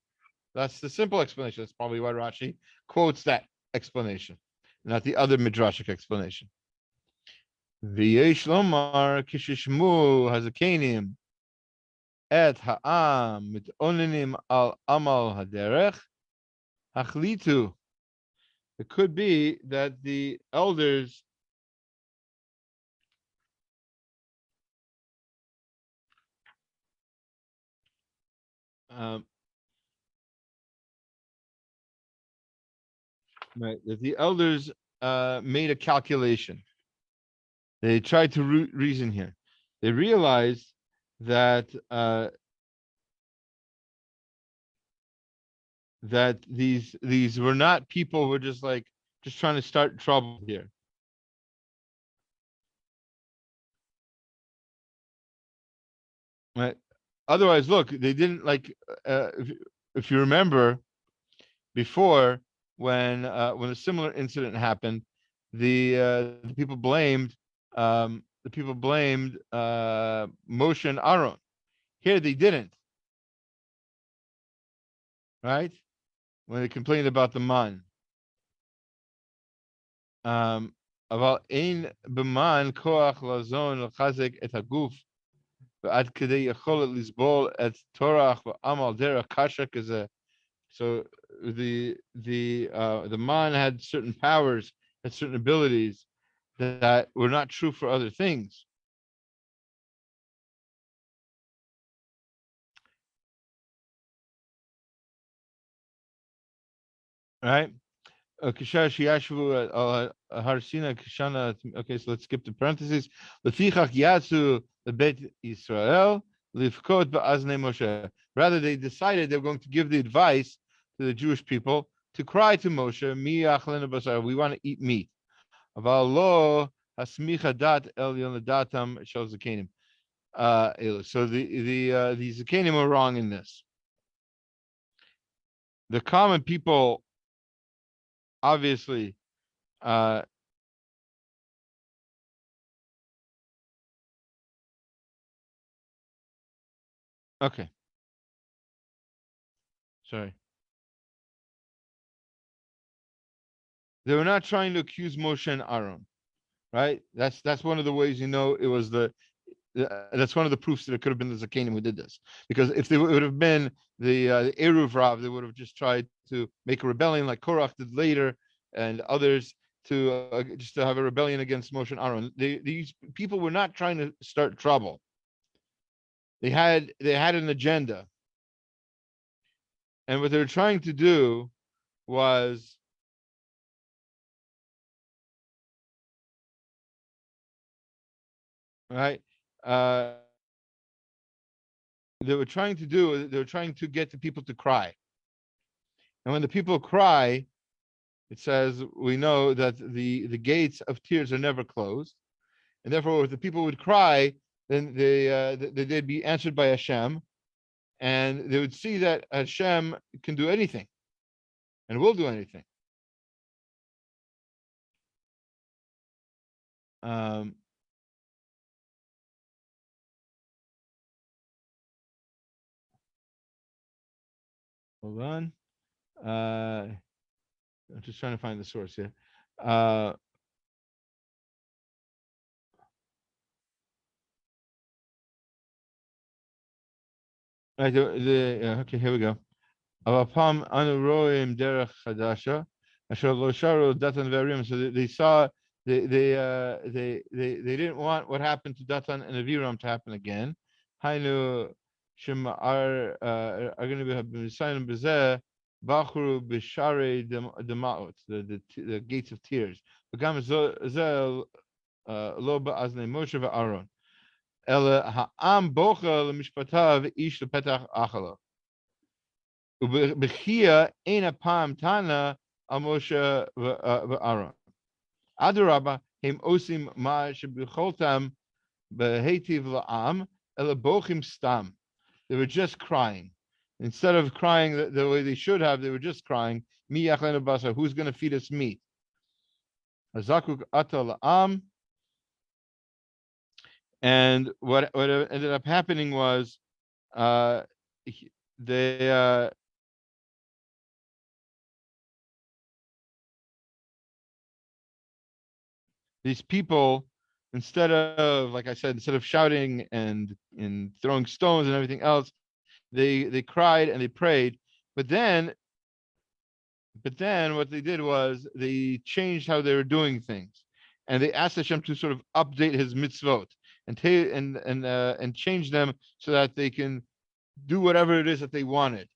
That's the simple explanation. That's probably why Rashi quotes that explanation, not the other midrashic explanation. V'yesh lomar kishishmu hazakanim et ha'am mitonenim al amal haderech hachlitu. It could be that the elders um, right, that the elders made a calculation. They tried to reason here. They realized that that these were not people who were just trying to start trouble here. Right. Otherwise, look, they didn't if you remember before when a similar incident happened, the people blamed Moshe and Aaron. Here they didn't, right? When they complained about the man. About ein b'man koach lazon l'chazek et haguf ועד כדי יכולת לסבול את טורח ועמל דרך קשה כזה. So the man had certain powers, had certain abilities that were not true for other things. Right? Okay, so let's skip the parentheses. לפיכך יצאו לבית ישראל לבכות באזני Moshe. Rather, they decided they were going to give the advice to the Jewish people to cry to Moshe, Mi yachlenu basar, we want to eat meat. אבל לא הסמיכה דת אל יולדתם של זקנים. So the Zakanim were wrong in this. The common people, obviously, okay. Sorry. They were not trying to accuse Moshe and Aaron, right? That's one of the ways it was that's one of the proofs that it could have been the Zakanim who did this. Because if they would have been the Eruv Rav, they would have just tried to make a rebellion like Korach did later, and others to just to have a rebellion against Moshe and Aaron. These people were not trying to start trouble. They had an agenda, and what they were trying to do was right. They were trying to get the people to cry, and when the people cry, it says we know that the gates of tears are never closed, and therefore if the people would cry, then they'd be answered by Hashem, and they would see that Hashem can do anything and will do anything. Hold on. I'm just trying to find the source here. Okay, here we go. So they saw they didn't want what happened to Datan and Aviram to happen again. Hainu are going to be signing bezeh bachru b'sharei demaot, the gates of tears. V'gam lo ba'aznei Moshe v'Aaron. Ela ha'am bocha l'mishpatav ish lepetach achalo. Ubechia ein apam tana al Moshe v'Aaron. Adarabba hem osim ma shebicholtam behetiv la'am ela bochim stam. They were just crying. Instead of crying the way they should have, they were just crying. Mi yachlenu basar, who's going to feed us meat? Azakuk ata la'am. And what ended up happening was these people, instead of, like I said, instead of shouting and throwing stones and everything else, they cried and they prayed. But then what they did was they changed how they were doing things, and they asked Hashem to sort of update His mitzvot and change them so that they can do whatever it is that they wanted.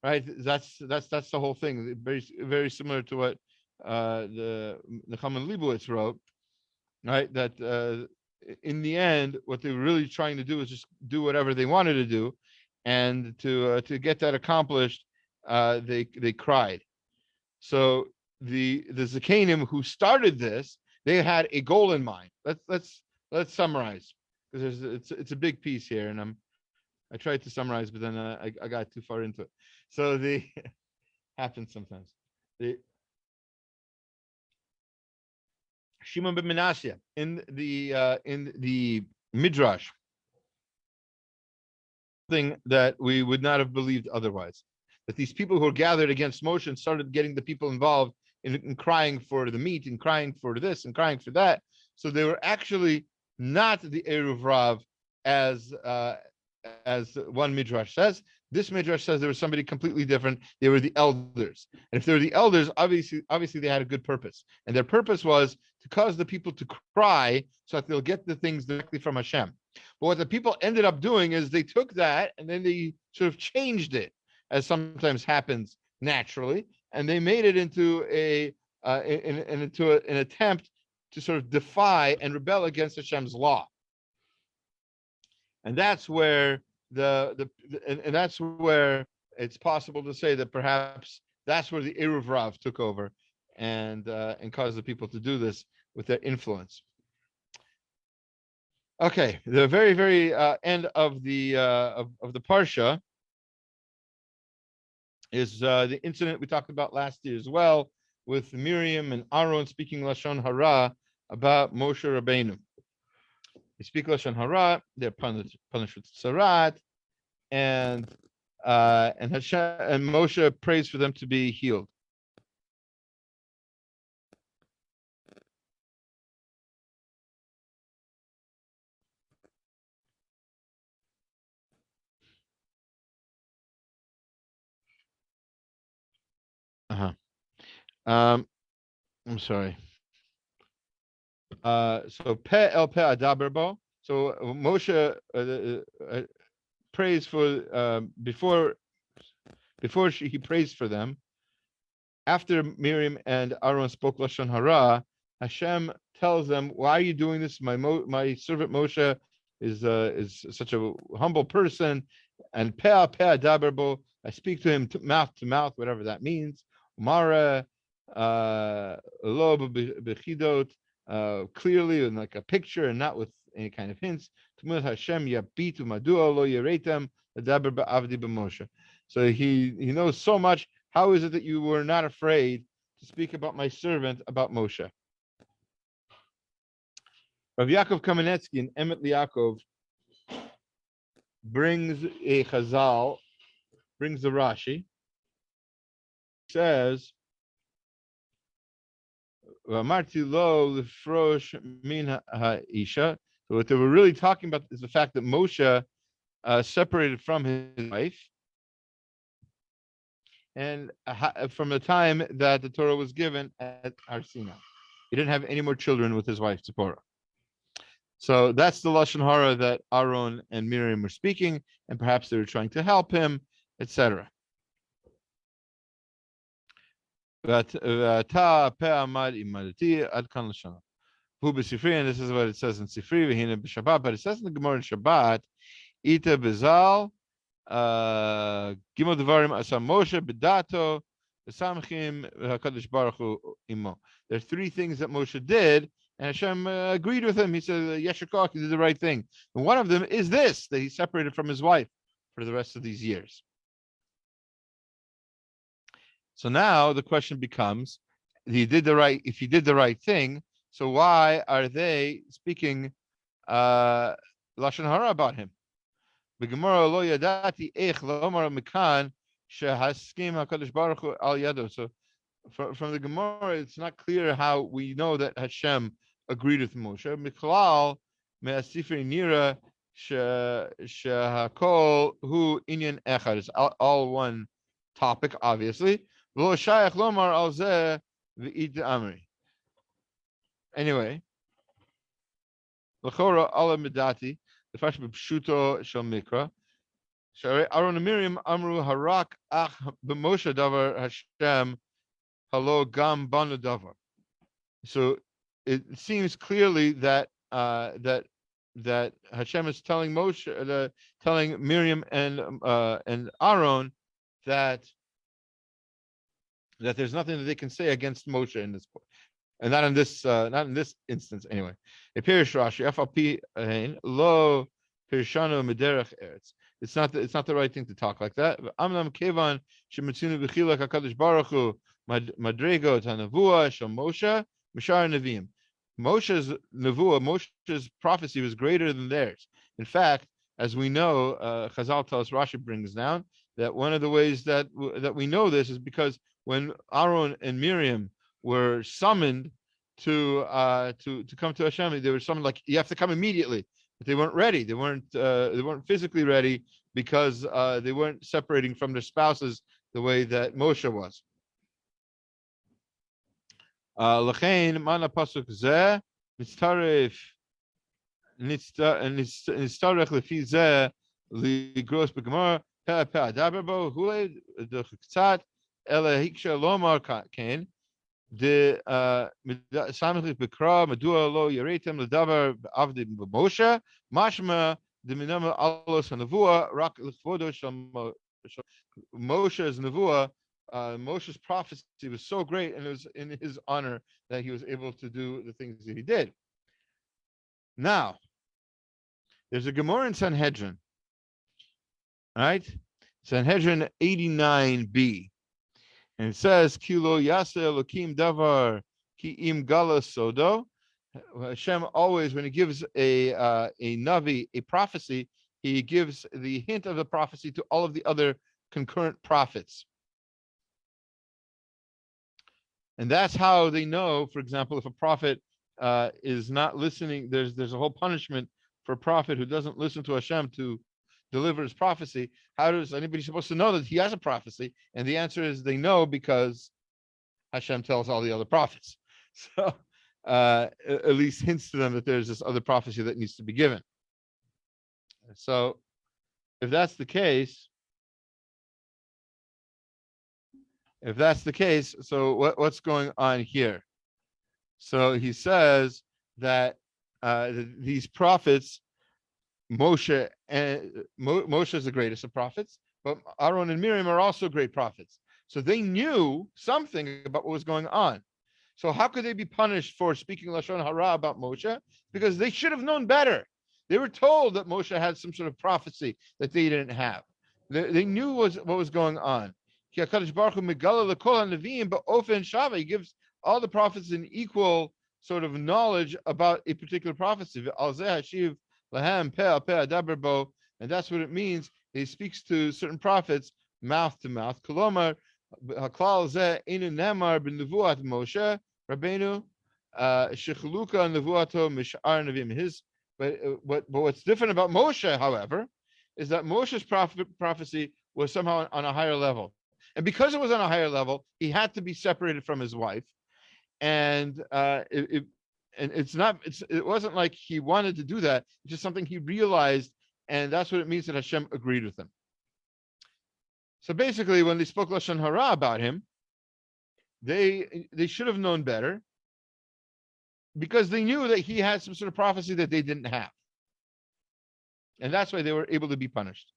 Right? That's the whole thing. Very very similar to what the Nechama Leibowitz wrote. Right? That in the end, what they were really trying to do is just do whatever they wanted to do, and to get that accomplished, they cried. So the Zakanim who started this, they had a goal in mind. Let's summarize, because it's a big piece here, and I tried to summarize, but then I got too far into it. So the happens sometimes. The Shimon ben Menashe in the Midrash, thing that we would not have believed otherwise. That these people who were gathered against Moshe and started getting the people involved in crying for the meat and crying for this and crying for that. So they were actually not the Eruv Rav as one Midrash says. This Midrash says there was somebody completely different. They were the elders. And if they were the elders, obviously they had a good purpose. And their purpose was to cause the people to cry so that they'll get the things directly from Hashem. But what the people ended up doing is they took that and then they sort of changed it, as sometimes happens naturally, and they made it into an attempt to sort of defy and rebel against Hashem's law. And that's where and that's where it's possible to say that perhaps that's where the Eruv Rav took over and caused the people to do this with their influence. Okay, the very, very end of the parsha is the incident we talked about last year as well, with Miriam and Aaron speaking Lashon Hara about Moshe Rabbeinu. They speak Lashon Hara, they're punished with Sarat, and Hashem and Moshe prays for them to be healed. I'm sorry. So Pe El Pe Adaberbo. So Moshe prays for before he prays for them. After Miriam and Aaron spoke Lashon Hara, Hashem tells them, "Why are you doing this? My servant Moshe is such a humble person, and Pe Adaberbo. I speak to him mouth to mouth, whatever that means. Umara lo bechidot." Clearly in like a picture and not with any kind of hints. So he knows so much. How is it that you were not afraid to speak about my servant, about Moshe? Rav Yaakov Kamenetsky in Emet Liakov brings a Chazal, brings the Rashi, says, so what they were really talking about is the fact that Moshe separated from his wife, and from the time that the Torah was given at Sinai, he didn't have any more children with his wife Zipporah. So that's the Lashon Hara that Aaron and Miriam were speaking, and perhaps they were trying to help him, etc. ואתה פה עמד עמדתי עד כאן לשון. הוא בספרי, and this is what it says in Sifri, והנה בשבת, but it says in the Gemara in Shabbat, איתה בזל, גימל דברים עשה משה בדעתו, וסמכים והקדוש ברוך הוא עמו. There are three things that Moshe did, and Hashem agreed with him. He said, Yesher Koach, he did the right thing. And one of them is this, that he separated from his wife for the rest of these years. So now the question becomes, if he did the right thing, so why are they speaking Lashon Hara about him? So from the Gemara, it's not clear how we know that Hashem agreed with Moshe. Miklal me'asifri nira shehakol hu inyan echad. It's all one topic, obviously. Anyway, l'chora ala medati the fash b'pshuto shel mikra. Aaron and Miriam amru harak ach b'Moshe davar Hashem halo gam banu davar. So it seems clearly that that Hashem is telling Moshe, telling Miriam and Aaron that there's nothing that they can say against Moshe in this point, and not in this instance anyway. A Pirish Rashi FLP lo pirshanu mederech eretz. It's not the right thing to talk like that. Amnam kevan shemitzinu b'chilak hakadosh baruch hu madrego tanavua shel Moshe mishar neviim. Moshe's nevuah, Moshe's prophecy was greater than theirs. In fact, as we know, Chazal tells Rashi brings down that one of the ways that we know this is because when Aaron and Miriam were summoned to come to Hashem, they were summoned like you have to come immediately. But they weren't ready. They weren't physically ready because they weren't separating from their spouses the way that Moshe was. L'chein mana pasuk zeh nitztaref lefi zeh ligros b'gemara pe adaber bo hulei d'chtzat ele hiksha lomar ken de samich b'kra medua lo yaretem ledavar avdi b'Moshe mashma de minama alos hanavua rak l'chvodo shel Moshe's nevuah. Moshe's prophecy was so great, and it was in his honor that he was able to do the things that he did. Now, there's a Gemara in Sanhedrin, right? Sanhedrin 89b, and it says, "Kilo yase Elokim davar ki im gala sodo." Hashem always, when he gives a navi, a prophecy, he gives the hint of the prophecy to all of the other concurrent prophets. And that's how they know, for example, if a prophet is not listening, there's a whole punishment for a prophet who doesn't listen to Hashem to deliver his prophecy. How is anybody supposed to know that he has a prophecy? And the answer is they know because Hashem tells all the other prophets. So at least hints to them that there's this other prophecy that needs to be given. So if that's the case, so what's going on here? So he says that these prophets, Moshe is the greatest of prophets, but Aaron and Miriam are also great prophets. So they knew something about what was going on. So how could they be punished for speaking Lashon Hara about Moshe? Because they should have known better. They were told that Moshe had some sort of prophecy that they didn't have. They knew what was going on. He gives all the prophets an equal sort of knowledge about a particular prophecy. And that's what it means. He speaks to certain prophets mouth to mouth. But what's different about Moshe, however, is that Moshe's prophecy was somehow on a higher level. And because it was on a higher level, he had to be separated from his wife. And it wasn't like he wanted to do that. It's just something he realized, and that's what it means that Hashem agreed with him. So basically, when they spoke Lashon Hara about him, they should have known better, because they knew that he had some sort of prophecy that they didn't have. And that's why they were able to be punished.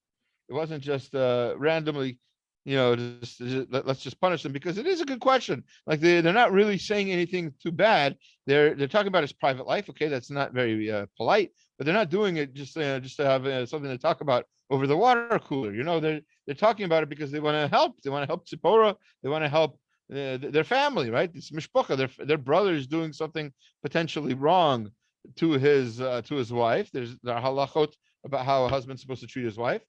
It wasn't just randomly, let's just punish them, because it is a good question. Like they're not really saying anything too bad. They're talking about his private life. Okay, that's not very polite, but they're not doing it just to have something to talk about over the water cooler. They're talking about it because they want to help. They want to help Tzipporah. They want to help their family, right? It's mishpacha. Their brother is doing something potentially wrong to his wife. There are halachot about how a husband's supposed to treat his wife,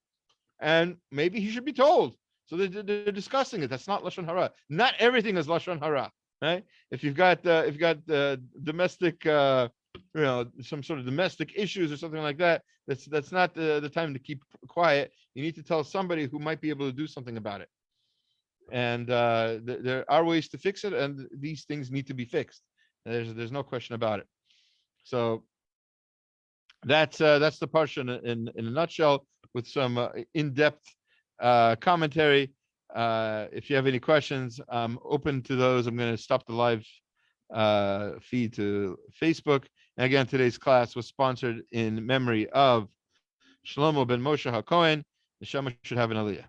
and maybe he should be told. So they're discussing it. That's not Lashon Hara. Not everything is Lashon Hara, right? If you've got domestic, some sort of domestic issues or something like that, that's not the time to keep quiet. You need to tell somebody who might be able to do something about it. And there are ways to fix it, and these things need to be fixed. There's no question about it. So that's the parsha in a nutshell. with some in-depth commentary. If you have any questions, I'm open to those. I'm going to stop the live feed to Facebook. And again, today's class was sponsored in memory of Shlomo ben Moshe HaKohen. The Neshama should have an aliyah.